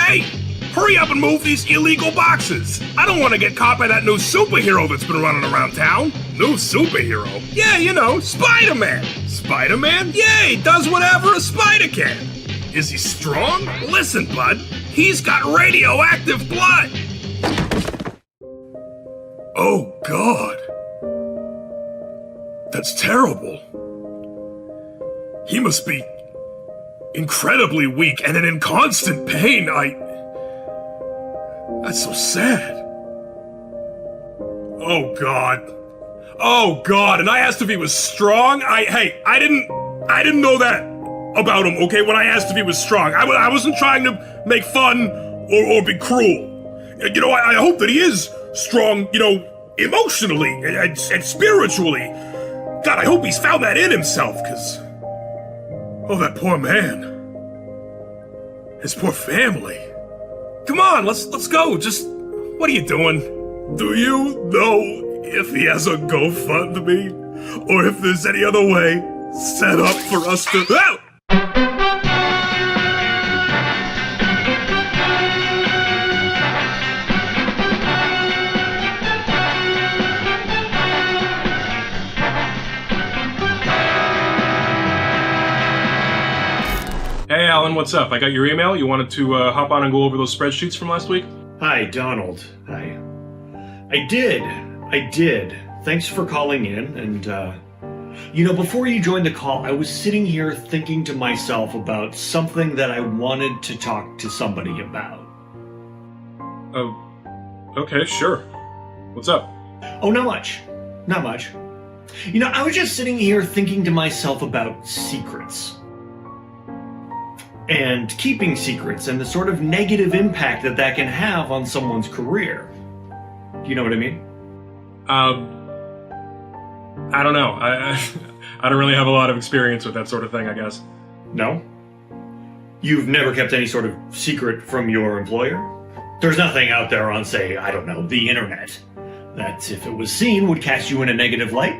Hey! Hurry up and move these illegal boxes! I don't want to get caught by that new superhero that's been running around town. New superhero? Yeah, you know, Spider-Man! Spider-Man? Yeah, he does whatever a spider can. Is he strong? Listen, bud, he's got radioactive blood! Oh, God. That's terrible. He must be incredibly weak and in constant pain. That's so sad. Oh, God. Oh, God, and I asked if he was strong? I didn't know that about him, okay, when I asked if he was strong. I wasn't trying to make fun or be cruel. You know, I hope that he is strong, you know, emotionally and spiritually. God, I hope he's found that in himself, because... Oh, that poor man. His poor family. Come on, let's go. Just, what are you doing? Do you know if he has a GoFundMe? Or if there's any other way set up for us to... Ah! Hey Alan, what's up? I got your email. You wanted to hop on and go over those spreadsheets from last week? Hi, Donald. Hi. I did. Thanks for calling in, and, you know, before you joined the call, I was sitting here thinking to myself about something that I wanted to talk to somebody about. Oh, okay, sure. What's up? Oh, not much. Not much. You know, I was just sitting here thinking to myself about secrets. And keeping secrets and the sort of negative impact that can have on someone's career. Do you know what I mean? I don't know. I don't really have a lot of experience with that sort of thing, I guess. No? You've never kept any sort of secret from your employer? There's nothing out there on, say, I don't know, the internet, that if it was seen would cast you in a negative light?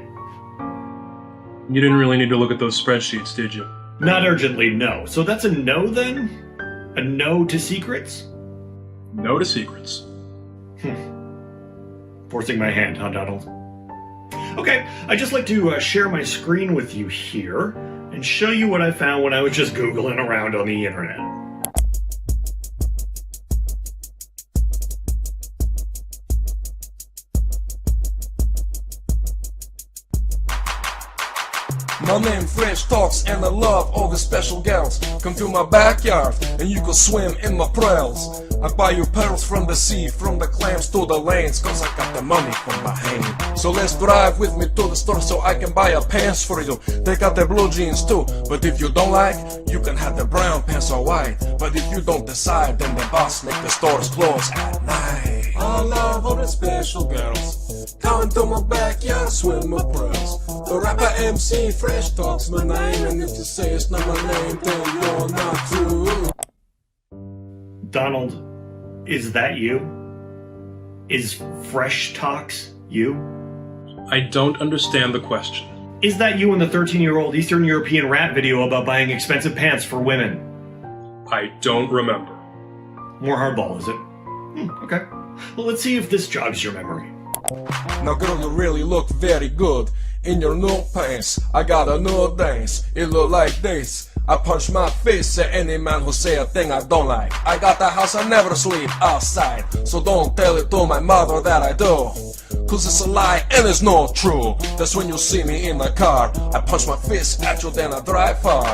You didn't really need to look at those spreadsheets, did you? Not urgently, no. So that's a no, then? A no to secrets? No to secrets. Forcing my hand, huh, Donald? Okay, I'd just like to share my screen with you here and show you what I found when I was just Googling around on the internet. My name French talks and I love all the special gals. Come to my backyard and you can swim in my pearls. I buy you pearls from the sea, from the clams to the lanes, cause I got the money from my hand. So let's drive with me to the store so I can buy a pants for you. They got the blue jeans too, but if you don't like, you can have the brown pants or white. But if you don't decide, then the boss make the stores close at night. I love all the special girls. Come to my backyard, swim my pearls. The rapper MC Fresh talks my name, and if you say it's not my name, then you're not true. Donald, is that you? Is Fresh Talks you? I don't understand the question. Is that you in the 13-year-old Eastern European rap video about buying expensive pants for women? I don't remember. More hardball, is it? Okay. Well, let's see if this jogs your memory. Now girl, you really look very good in your new pants. I got a new dance, it look like this. I punch my fist at any man who say a thing I don't like. I got a house, I never sleep outside, so don't tell it to my mother that I do, cause it's a lie and it's not true. That's when you see me in the car, I punch my fist at you, then I drive far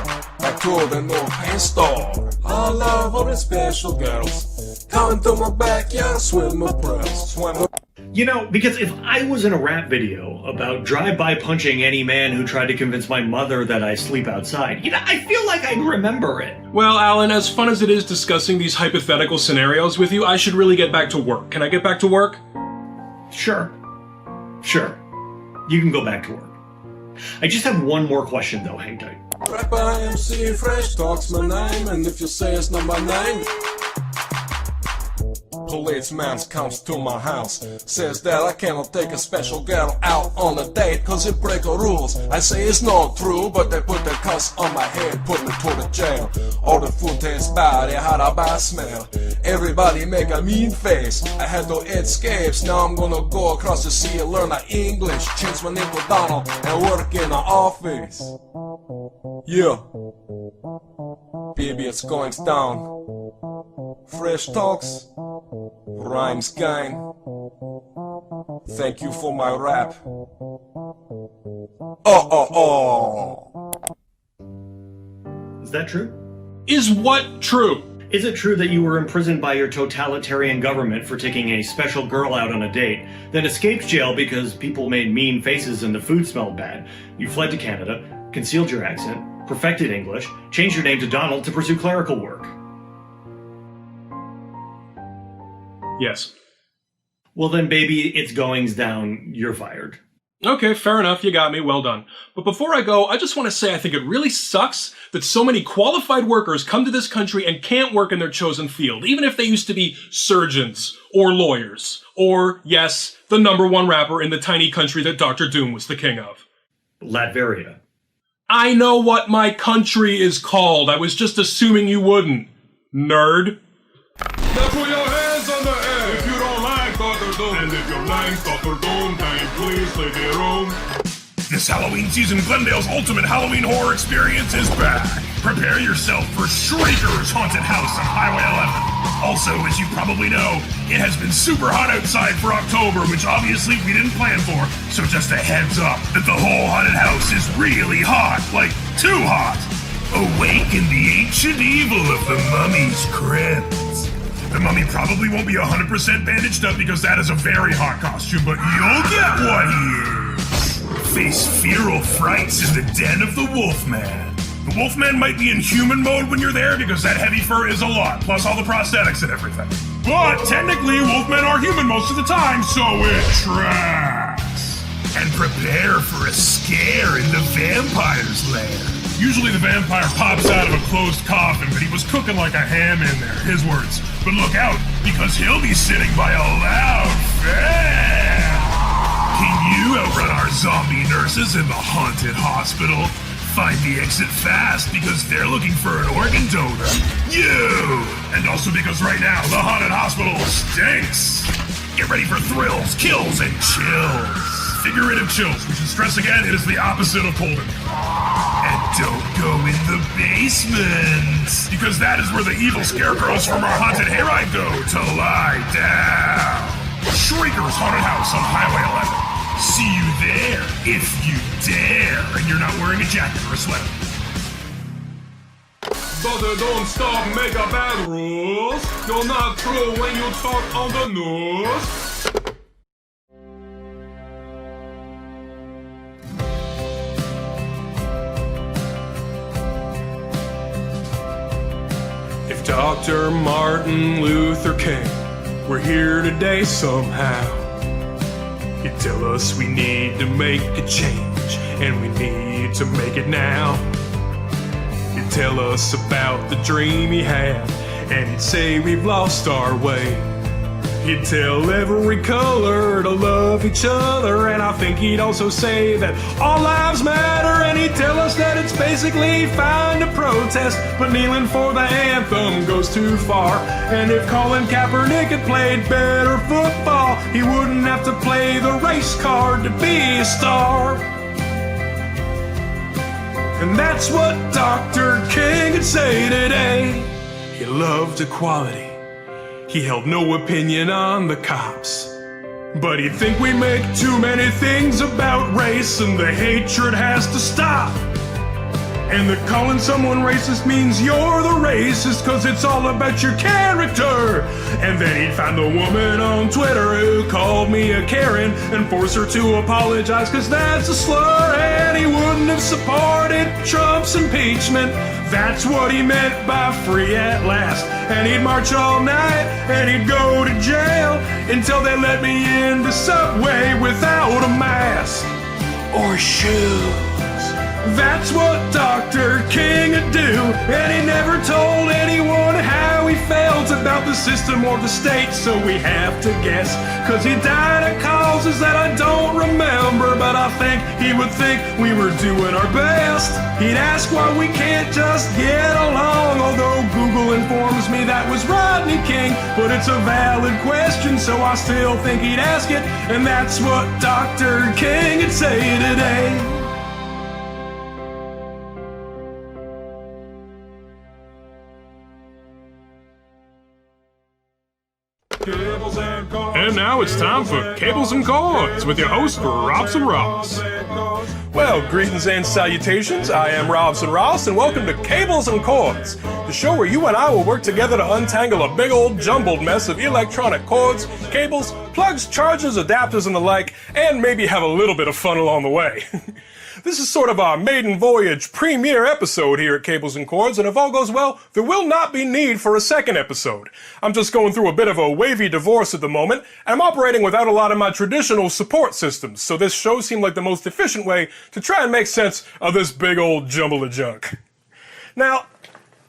back to the new pants store. I love all the special girls. Come to my backyard, swim my pearls, swim my... You know, because if I was in a rap video about drive-by punching any man who tried to convince my mother that I sleep outside, you know, I feel like I'd remember it. Well, Alan, as fun as it is discussing these hypothetical scenarios with you, I should really get back to work. Can I get back to work? Sure. You can go back to work. I just have one more question, though. Hang tight. Rapper MC Fresh talks my name, and if you say it's not my name, policeman comes to my house, says that I cannot take a special girl out on a date cause it break the rules. I say it's not true, but they put the cuss on my head, put me to the jail. All the food tastes bad, it had a bad smell. Everybody make a mean face, I had to escape. Now I'm gonna go across the sea and learn English, change my name to Donald and work in an office. Yeah, baby, it's going down. Fresh talks, rhymes kind. Thank you for my rap. Is that true? Is what true? Is it true that you were imprisoned by your totalitarian government for taking a special girl out on a date, then escaped jail because people made mean faces and the food smelled bad? You fled to Canada, concealed your accent, perfected English, changed your name to Donald to pursue clerical work. Yes. Well then, baby, it's goings down. You're fired. Okay, fair enough, you got me, well done. But before I go, I just want to say I think it really sucks that so many qualified workers come to this country and can't work in their chosen field, even if they used to be surgeons, or lawyers, or, yes, the #1 rapper in the tiny country that Dr. Doom was the king of. Latveria. I know what my country is called, I was just assuming you wouldn't, nerd. Now put your hands on the air if you don't like Dr. Doom. And if you like Dr. Doom, can you please leave the room? This Halloween season, Glendale's ultimate Halloween horror experience is back. Prepare yourself for Shrieker's Haunted House on Highway 11. Also, as you probably know, it has been super hot outside for October, which obviously we didn't plan for, so just a heads up that the whole haunted house is really hot, like too hot. Awaken the ancient evil of the mummy's crypt. The mummy probably won't be 100% bandaged up because that is a very hot costume, but you'll get what he is. Face feral frights in the den of the Wolfman. The Wolfman might be in human mode when you're there because that heavy fur is a lot, plus all the prosthetics and everything. But technically, Wolfmen are human most of the time, so it tracks. And prepare for a scare in the vampire's lair. Usually the vampire pops out of a closed coffin, but he was cooking like a ham in there, his words. But look out, because he'll be sitting by a loud fan. Can you outrun our zombie nurses in the haunted hospital? Find the exit fast, because they're looking for an organ donor. You! And also because right now, the haunted hospital stinks. Get ready for thrills, kills, and chills. Figurative chills, we should stress again, it is the opposite of cold. And don't go in the basement, because that is where the evil scarecrows from our haunted hayride go to lie down. Shrieker's Haunted House on Highway 11. See you there, if you dare, and you're not wearing a jacket or a sweater. But don't stop, make a bad rules. You're not true when you talk on the news. If Dr. Martin Luther King were here today somehow, he'd tell us we need to make a change, and we need to make it now. He'd tell us about the dream he had, and he'd say we've lost our way. He'd tell every color to love each other, and I think he'd also say that all lives matter, and he'd tell us that it's basically fine to protest, but kneeling for the anthem goes too far. And if Colin Kaepernick had played better football, he wouldn't have to play the race card to be a star. And that's what Dr. King would say today. He loved equality. He held no opinion on the cops. But he'd think we make too many things about race, and the hatred has to stop. And that calling someone racist means you're the racist, cause it's all about your character. And then he'd find the woman on Twitter who called me a Karen and force her to apologize, cause that's a slur. And he wouldn't have supported Trump's impeachment. That's what he meant by free at last. And he'd march all night and he'd go to jail until they let me in the subway without a mask or shoes. That's what Dr. King would do. And he never told anyone how he felt about of the system or the state, so we have to guess. Cause he died of causes that I don't remember, but I think he would think we were doing our best. He'd ask why we can't just get along, although Google informs me that was Rodney King. But it's a valid question, so I still think he'd ask it, and that's what Dr. King would say today. And now it's time for Cables and Chords with your host, Robson Ross. Well, greetings and salutations. I am Robson Ross, and welcome to Cables and Chords, the show where you and I will work together to untangle a big old jumbled mess of electronic cords, cables, plugs, chargers, adapters, and the like, and maybe have a little bit of fun along the way. This is sort of our maiden voyage premiere episode here at Cables and Chords, and if all goes well, there will not be need for a second episode. I'm just going through a bit of a wavy divorce at the moment, and I'm operating without a lot of my traditional support systems, so this show seemed like the most efficient way to try and make sense of this big old jumble of junk. Now,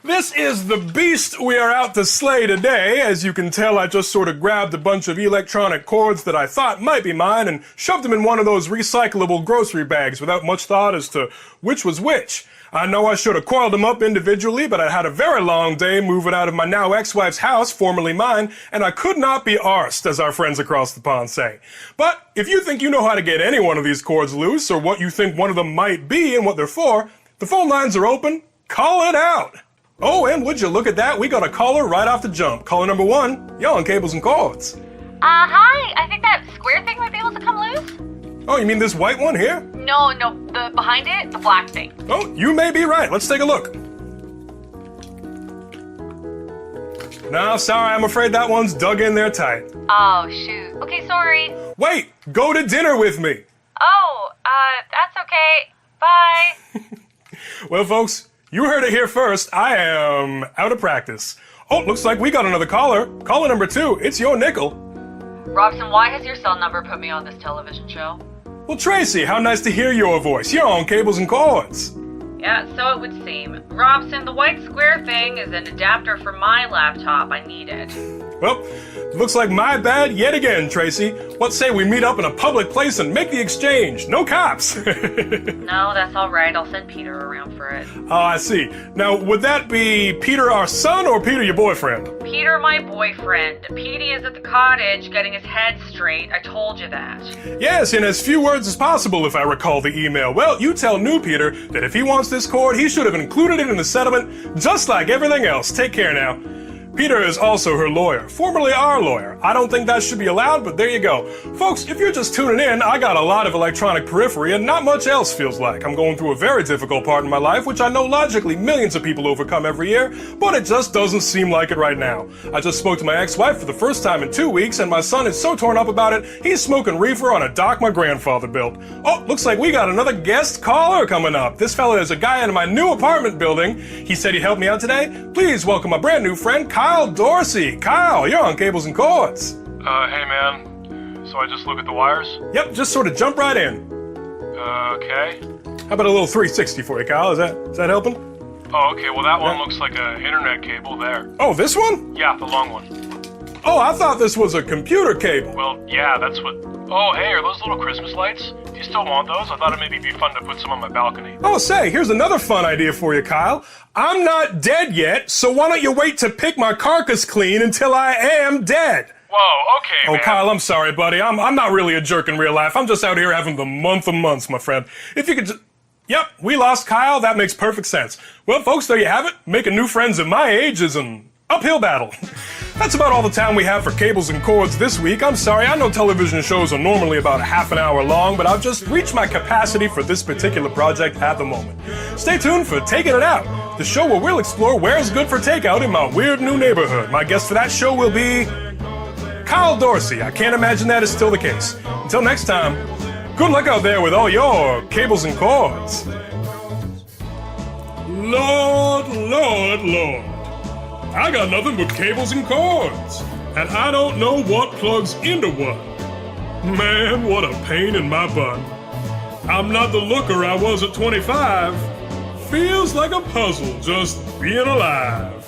this is the beast we are out to slay today. As you can tell, I just sort of grabbed a bunch of electronic cords that I thought might be mine and shoved them in one of those recyclable grocery bags without much thought as to which was which. I know I should have coiled them up individually, but I had a very long day moving out of my now ex-wife's house, formerly mine, and I could not be arsed, as our friends across the pond say. But if you think you know how to get any one of these cords loose, or what you think one of them might be and what they're for, the phone lines are open. Call it out! Oh, and would you look at that? We got a caller right off the jump. Caller number 1, you're on Cables and Chords. Hi. I think that square thing might be able to come loose. Oh, you mean this white one here? No, the behind it, the black thing. Oh, you may be right. Let's take a look. No, sorry, I'm afraid that one's dug in there tight. Oh, shoot. Okay, sorry. Wait, go to dinner with me. Oh, that's okay. Bye. Well, folks, you heard it here first. I am out of practice. Oh, looks like we got another caller. Caller number 2, it's your nickel. Robson, why has your cell number put me on this television show? Well, Tracy, how nice to hear your voice. You're on Cables and Chords. Yeah, so it would seem. Robson, the white square thing is an adapter for my laptop. I need it. Well, looks like my bad yet again, Tracy. What say we meet up in a public place and make the exchange? No cops. No, that's all right. I'll send Peter around for it. Oh, I see. Now, would that be Peter, our son, or Peter, your boyfriend? Peter, my boyfriend. Petey is at the cottage getting his head straight. I told you that. Yes, in as few words as possible, if I recall the email. Well, you tell new Peter that if he wants this cord, he should have included it in the settlement, just like everything else. Take care now. Peter is also her lawyer, formerly our lawyer. I don't think that should be allowed, but there you go. Folks, if you're just tuning in, I got a lot of electronic periphery and not much else feels like. I'm going through a very difficult part in my life, which I know logically millions of people overcome every year, but it just doesn't seem like it right now. I just spoke to my ex-wife for the first time in 2 weeks, and my son is so torn up about it, he's smoking reefer on a dock my grandfather built. Oh, looks like we got another guest caller coming up. This fella is a guy in my new apartment building. He said he'd help me out today. Please welcome my brand new friend, Kyle Dorsey. Kyle, you're on Cables and Chords. Hey man, so I just look at the wires? Yep, just sort of jump right in. Okay. How about a little 360 for you, Kyle? Is that helping? Oh, okay, well that one looks like an internet cable there. Oh, this one? Yeah, the long one. Oh, I thought this was a computer cable. Well, yeah, that's what... Oh, hey, are those little Christmas lights? Do you still want those? I thought it maybe be fun to put some on my balcony. Oh, say, here's another fun idea for you, Kyle. I'm not dead yet, so why don't you wait to pick my carcass clean until I am dead? Whoa, okay, man. Oh, Kyle, I'm sorry, buddy. I'm not really a jerk in real life. I'm just out here having the month of months, my friend. If you could just... Yep, we lost Kyle. That makes perfect sense. Well, folks, there you have it. Making new friends at my age is an uphill battle. That's about all the time we have for Cables and Chords this week. I'm sorry, I know television shows are normally about a half an hour long, but I've just reached my capacity for this particular project at the moment. Stay tuned for Taking It Out, the show where we'll explore where's good for takeout in my weird new neighborhood. My guest for that show will be Kyle Dorsey. I can't imagine that is still the case. Until next time, good luck out there with all your Cables and Chords. Lord, Lord, Lord. I got nothing but cables and cords, and I don't know what plugs into what. Man, what a pain in my butt. I'm not the looker I was at 25. Feels like a puzzle just being alive.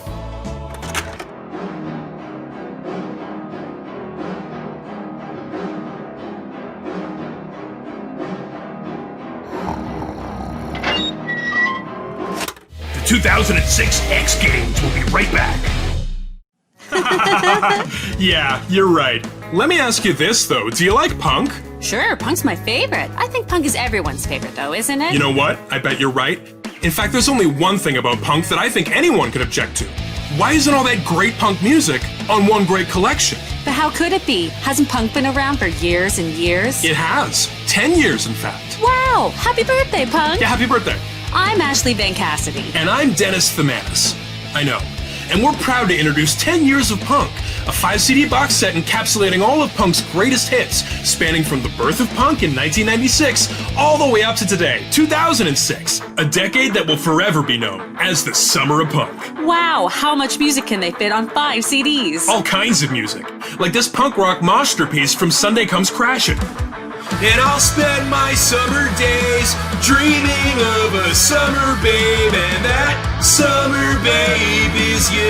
2006 X Games. We'll be right back. Yeah, you're right. Let me ask you this, though. Do you like punk? Sure, punk's my favorite. I think punk is everyone's favorite, though, isn't it? You know what? I bet you're right. In fact, there's only one thing about punk that I think anyone could object to. Why isn't all that great punk music on one great collection? But how could it be? Hasn't punk been around for years and years? It has. 10 years, in fact. Wow! Happy birthday, punk! Yeah, happy birthday. I'm Ashley Van Cassidy. And I'm Dennis the Menace. I know. And we're proud to introduce 10 Years of Punk, a 5-CD box set encapsulating all of punk's greatest hits, spanning from the birth of punk in 1996 all the way up to today, 2006, a decade that will forever be known as the Summer of Punk. Wow, how much music can they fit on 5 CDs? All kinds of music, like this punk rock masterpiece from Sunday Comes Crashin'. And I'll spend my summer days dreaming of a summer babe, and that summer babe is you.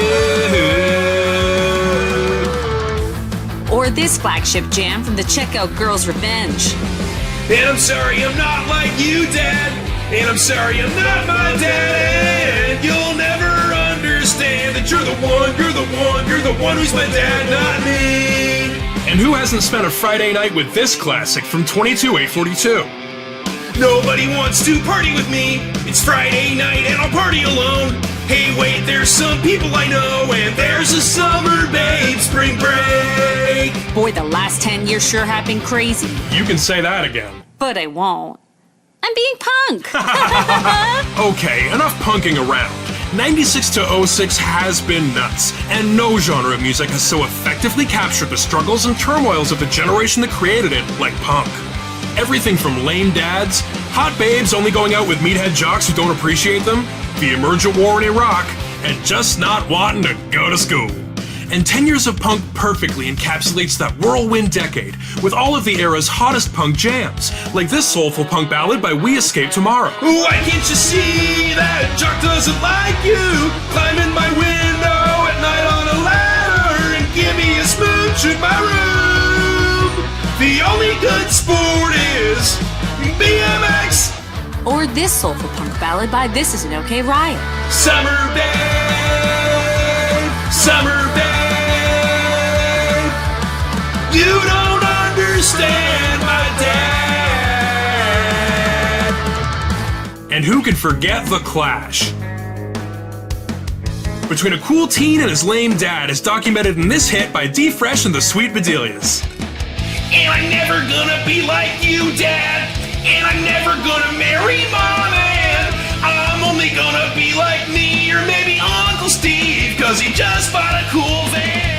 Or this flagship jam from the Checkout Girls' Revenge. And I'm sorry I'm not like you, Dad. And I'm sorry I'm not my dad. And you'll never understand that you're the one, you're the one, you're the one who's my dad, not me. And who hasn't spent a Friday night with this classic from 22-842? Nobody wants to party with me. It's Friday night and I'll party alone. Hey, wait, there's some people I know, and there's a summer babe spring break. Boy, the last 10 years sure have been crazy. You can say that again. But I won't. I'm being punk. Okay, enough punking around. 96 to 06 has been nuts, and no genre of music has so effectively captured the struggles and turmoils of the generation that created it like punk. Everything from lame dads, hot babes only going out with meathead jocks who don't appreciate them, the emergent war in Iraq, and just not wanting to go to school. And 10 Years of Punk perfectly encapsulates that whirlwind decade with all of the era's hottest punk jams, like this soulful punk ballad by We Escape Tomorrow. Why can't you see that jock doesn't like you? Climbing my window at night on a ladder and give me a smooch in my room. The only good sport is BMX. Or this soulful punk ballad by This Is an OK Riot. Summer babe, summer babe, you don't understand my dad. And who could forget The Clash? Between a cool teen and his lame dad is documented in this hit by D Fresh and the Sweet Bedelias. And I'm never gonna be like you, Dad. And I'm never gonna marry Mom, and I'm only gonna be like me or maybe Uncle Steve, cause he just bought a cool van.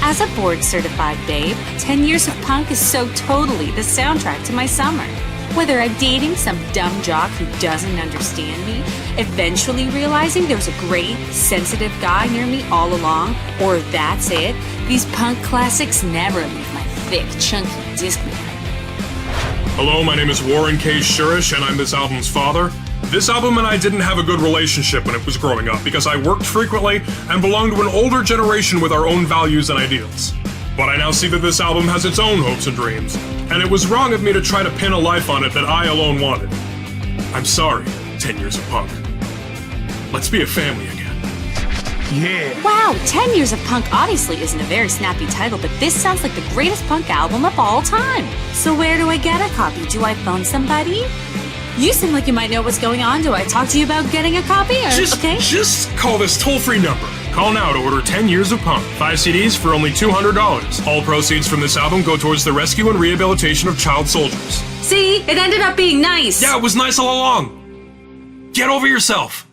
As a board-certified babe, 10 Years of Punk is so totally the soundtrack to my summer. Whether I'm dating some dumb jock who doesn't understand me, eventually realizing there's a great, sensitive guy near me all along, or that's it, these punk classics never leave my thick, chunky Discman. Hello, my name is Warren K. Shurish, and I'm this album's father. This album and I didn't have a good relationship when it was growing up because I worked frequently and belonged to an older generation with our own values and ideals. But I now see that this album has its own hopes and dreams, and it was wrong of me to try to pin a life on it that I alone wanted. I'm sorry, 10 Years of Punk. Let's be a family again. Yeah. Wow, 10 Years of Punk obviously isn't a very snappy title, but this sounds like the greatest punk album of all time. So where do I get a copy? Do I phone somebody? You seem like you might know what's going on. Do I talk to you about getting a copy? Or, Just call this toll-free number. Call now to order 10 Years of Punk. 5 CDs for only $200. All proceeds from this album go towards the rescue and rehabilitation of child soldiers. See, it ended up being nice. Yeah, it was nice all along. Get over yourself.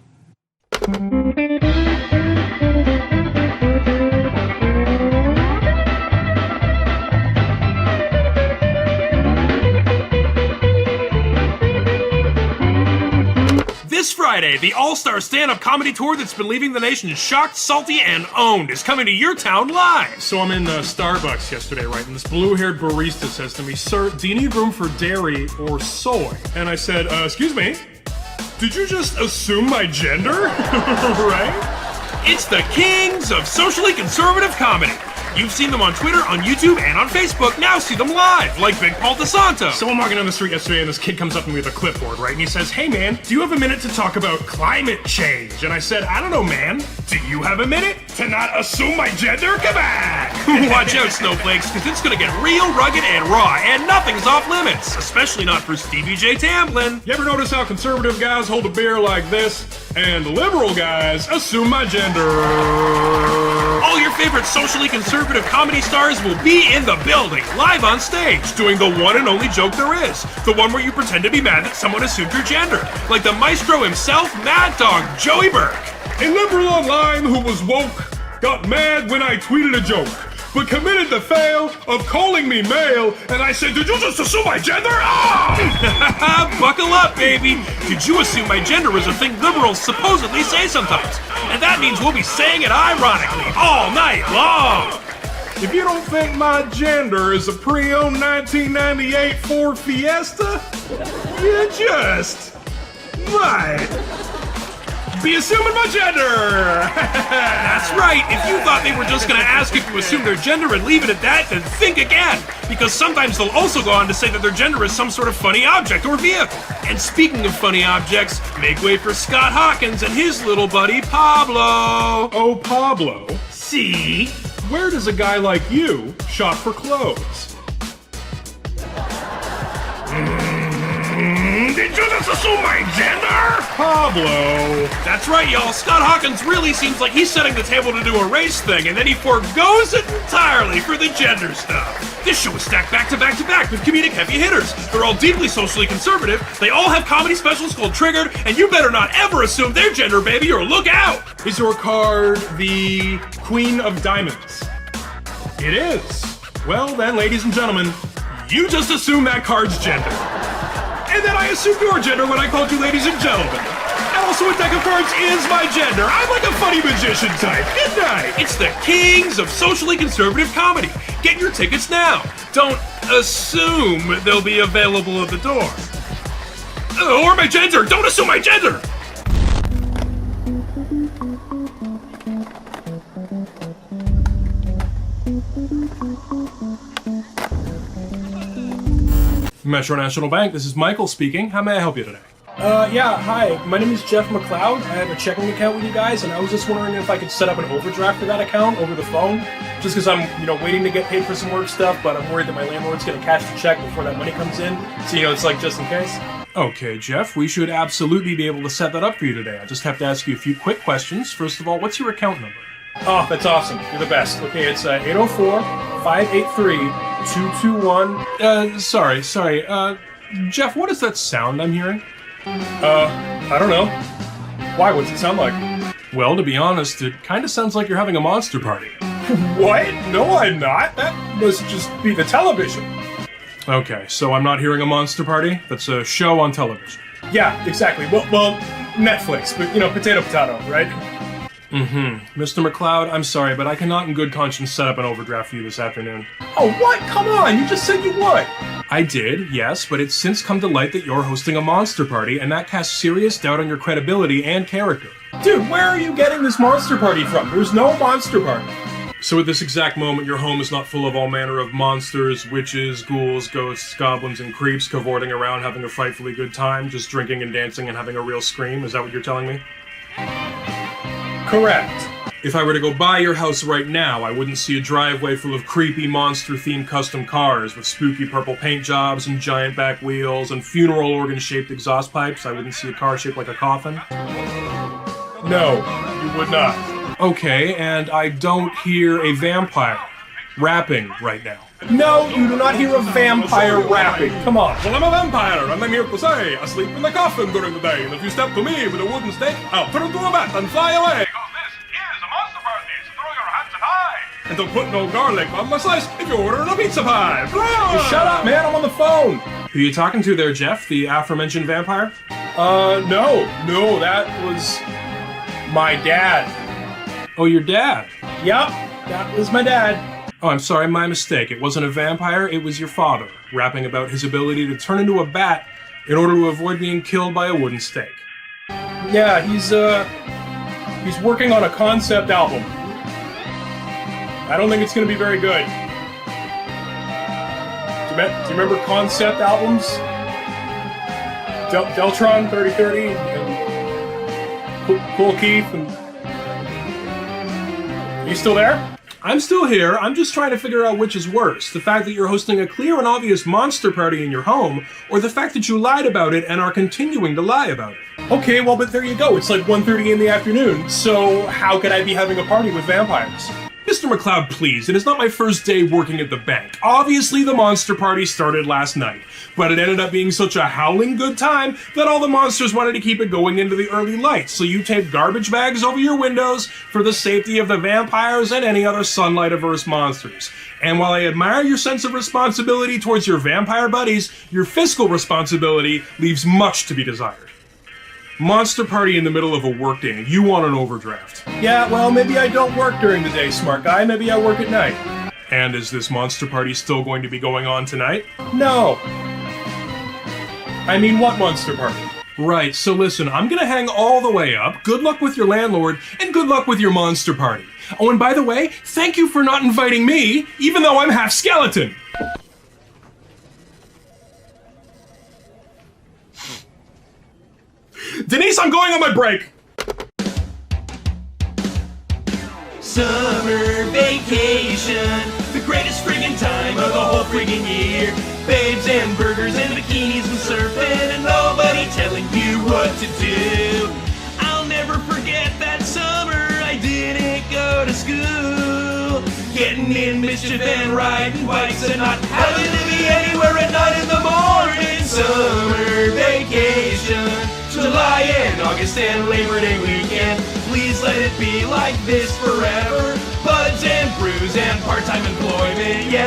This Friday, the all-star stand-up comedy tour that's been leaving the nation shocked, salty, and owned is coming to your town live. So I'm in Starbucks yesterday, right? And this blue-haired barista says to me, "Sir, do you need room for dairy or soy?" And I said, "Excuse me? Did you just assume my gender?" Right? It's the kings of socially conservative comedy. You've seen them on Twitter, on YouTube, and on Facebook. Now see them live, like Big Paul DeSanto. So I'm walking down the street yesterday and this kid comes up to me with a clipboard, right? And he says, "Hey man, do you have a minute to talk about climate change?" And I said, "I don't know, man. Do you have a minute to not assume my gender? Come on!" Watch out, snowflakes, because it's gonna get real rugged and raw, and nothing's off limits. Especially not for Stevie J. Tamblin. You ever notice how conservative guys hold a beer like this, and liberal guys assume my gender? All your favorite socially conservative comedy stars will be in the building, live on stage, doing the one and only joke there is. The one where you pretend to be mad that someone assumed your gender. Like the maestro himself, Mad Dog Joey Burke. A liberal online who was woke got mad when I tweeted a joke, but committed the fail of calling me male, and I said, "Did you just assume my gender?" Ah! Buckle up, baby. Did you assume my gender is a thing liberals supposedly say sometimes? And that means we'll be saying it ironically all night long. If you don't think my gender is a pre-owned 1998 Ford Fiesta, you just might be assuming my gender. That's right. If you thought they were just going to ask if you assume their gender and leave it at that, then think again. Because sometimes they'll also go on to say that their gender is some sort of funny object or vehicle. And speaking of funny objects, make way for Scott Hawkins and his little buddy Pablo. Oh, Pablo, See? where does a guy like you shop for clothes? Did you just assume my gender? Pablo. That's right, y'all. Scott Hawkins really seems like he's setting the table to do a race thing, and then he forgoes it entirely for the gender stuff. This show is stacked back to back to back with comedic heavy hitters. They're all deeply socially conservative. They all have comedy specials called Triggered, and you better not ever assume their gender, baby, or look out! Is your card the Queen of Diamonds? It is. Well then, ladies and gentlemen, you just assume that card's gender. And then I assumed your gender when I called you ladies and gentlemen. And also a deck of cards is my gender. I'm like a funny magician type. Good night. It's the kings of socially conservative comedy. Get your tickets now. Don't assume they'll be available at the door. Or my gender. Don't assume my gender. Metro National Bank, this is Michael speaking. How may I help you today? Yeah, hi. My name is Jeff McLeod. I have a checking account with you guys, and I was just wondering if I could set up an overdraft for that account over the phone. Just because I'm, waiting to get paid for some work stuff, but I'm worried that my landlord's going to cash the check before that money comes in. So, it's like just in case. Okay, Jeff, we should absolutely be able to set that up for you today. I just have to ask you a few quick questions. First of all, what's your account number? Oh, that's awesome. You're the best. Okay, it's 804-583-221. Sorry. Jeff, what is that sound I'm hearing? I don't know. Why? What does it sound like? Well, to be honest, it kind of sounds like you're having a monster party. What? No, I'm not. That must just be the television. Okay, so I'm not hearing a monster party? That's a show on television. Yeah, exactly. Well, Netflix, but, potato, right? Mr. McLeod, I'm sorry, but I cannot in good conscience set up an overdraft for you this afternoon. Oh, what? Come on, you just said you would. I did, yes, but it's since come to light that you're hosting a monster party, and that casts serious doubt on your credibility and character. Dude, where are you getting this monster party from? There's no monster party. So at this exact moment, your home is not full of all manner of monsters, witches, ghouls, ghosts, goblins, and creeps cavorting around having a frightfully good time, just drinking and dancing and having a real scream? Is that what you're telling me? Correct. If I were to go by your house right now, I wouldn't see a driveway full of creepy monster-themed custom cars with spooky purple paint jobs and giant back wheels and funeral organ-shaped exhaust pipes. I wouldn't see a car shaped like a coffin. No, you would not. Okay, and I don't hear a vampire rapping right now. No, you do not hear a vampire rapping. Come on. Well, I'm a vampire, and I'm here to say, I sleep in the coffin during the day, and if you step to me with a wooden stake, I'll turn into a bat and fly away. And don't put no garlic on my slice if you're ordering a pizza pie. Shut up, man. I'm on the phone. Who are you talking to there, Jeff? The aforementioned vampire? No, that was my dad. Oh, your dad? Yep, that was my dad. Oh, I'm sorry, my mistake. It wasn't a vampire, it was your father, rapping about his ability to turn into a bat in order to avoid being killed by a wooden stake. Yeah, he's working on a concept album. I don't think it's going to be very good. Do you remember concept albums? Deltron 3030 and Cool Keith and... Are you still there? I'm still here. I'm just trying to figure out which is worse. The fact that you're hosting a clear and obvious monster party in your home, or the fact that you lied about it and are continuing to lie about it. Okay, well, but there you go. It's like 1:30 in the afternoon, so how could I be having a party with vampires? Mr. McCloud, please, it is not my first day working at the bank. Obviously, the monster party started last night, but it ended up being such a howling good time that all the monsters wanted to keep it going into the early light, so you taped garbage bags over your windows for the safety of the vampires and any other sunlight-averse monsters. And while I admire your sense of responsibility towards your vampire buddies, your fiscal responsibility leaves much to be desired. Monster party in the middle of a workday and you want an overdraft. Yeah, well, maybe I don't work during the day, smart guy. Maybe I work at night. And is this monster party still going to be going on tonight? No. I mean, what monster party? Right, so listen, I'm gonna hang all the way up. Good luck with your landlord, and good luck with your monster party. Oh, and by the way, thank you for not inviting me, even though I'm half skeleton. Denise, I'm going on my break! Summer vacation, the greatest friggin' time of the whole friggin' year. Babes and burgers and bikinis and surfing and nobody telling you what to do. I'll never forget that summer I didn't go to school. Getting in mischief and riding bikes and not having to be anywhere at night in the morning. Summer vacation, July and August and Labor Day weekend. Please let it be like this forever. Buds and brews and part-time employment, yeah.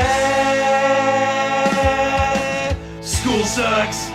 School sucks.